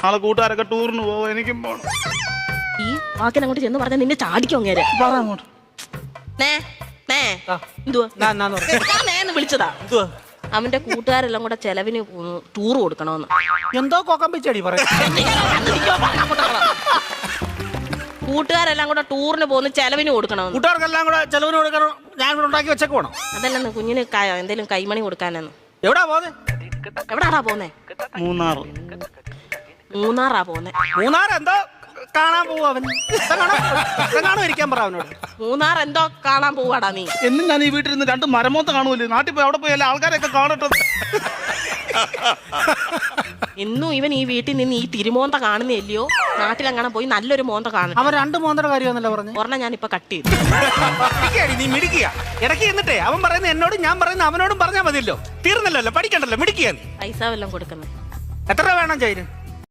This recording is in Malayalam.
നാളെ കൂട്ടുകാരൊക്കെ ടൂറിന് പോവും, എനിക്കും പോണം. ഈ വാക്കിനെ അങ്ങോട്ട് ചെന്ന് പറഞ്ഞാൽ നിന്നെ ചാടിക്കും അങ്ങേരെ. പറ അങ്ങോട്ട്. നേന്ന് വിളിച്ചതാ. അവന്റെ കൂട്ടുകാരെല്ലാം കൂടെ ചെലവിന് ടൂർ കൊടുക്കണമെന്ന്. എന്തോ കൊക്കം പിച്ചടി പറ. കൂട്ടുകാരെല്ലാം കൂടെ ടൂറിന് പോകുന്ന ചെലവിന് കൊടുക്കണമെന്ന്. കൂട്ടുകാർക്കെല്ലാം കൂടെ ചെലവിന് കൊടുക്കണം. ഞാൻ കൂടെ ഉണ്ടാക്കി വെച്ചേക്ക് പോണം. അതല്ലെന്ന് കുഞ്ഞിന് എന്തേലും കൈമണി കൊടുക്കാനെന്ന്. എവിടാ പോന്നെ? എവിടാടാ പോന്നെ? മൂന്നാറാ പോന്നെ. മൂന്നാർ എന്തോ കാണാൻ പോവും അവൻ. കാണോ ഇരിക്കാൻ പറ അവനോട്. മൂന്നാർ എന്തോ കാണാൻ പോവാടാ നീ. എന്നും ഞാൻ ഈ വീട്ടിൽ നിന്ന് 2 മരമോത്ത കാണൂല്ലേ, നാട്ടിൽ പോയി അവിടെ പോയി എല്ലാ ആൾക്കാരെയൊക്കെ കാണട്ടെ. ഇന്നും ഇവൻ ഈ വീട്ടിൽ നിന്ന് ഈ തിരുമോന്ത കാണുന്നില്ലയോ? നാട്ടിലെങ്ങനെ പോയി നല്ലൊരു മോന്ത കാണും. അവൻ 2 മോന്തയുടെ കാര്യമാണല്ലോ പറഞ്ഞു. ഒരെണ്ണം ഞാൻ ഇപ്പൊ കട്ട് ചെയ്തു. നീ മിടിക്കുക ഇടയ്ക്ക് എന്നിട്ടേ അവൻ പറയുന്ന എന്നോടും ഞാൻ പറയുന്ന അവനോടും പറഞ്ഞാൽ മതിയല്ലോ. തീർന്നല്ലോ, പഠിക്കണ്ടല്ലോ, മിടിക്കുക നീ. പൈസ വല്ലതും കൊടുക്കുന്നത്. എത്ര രൂപ വേണം ചൈന്?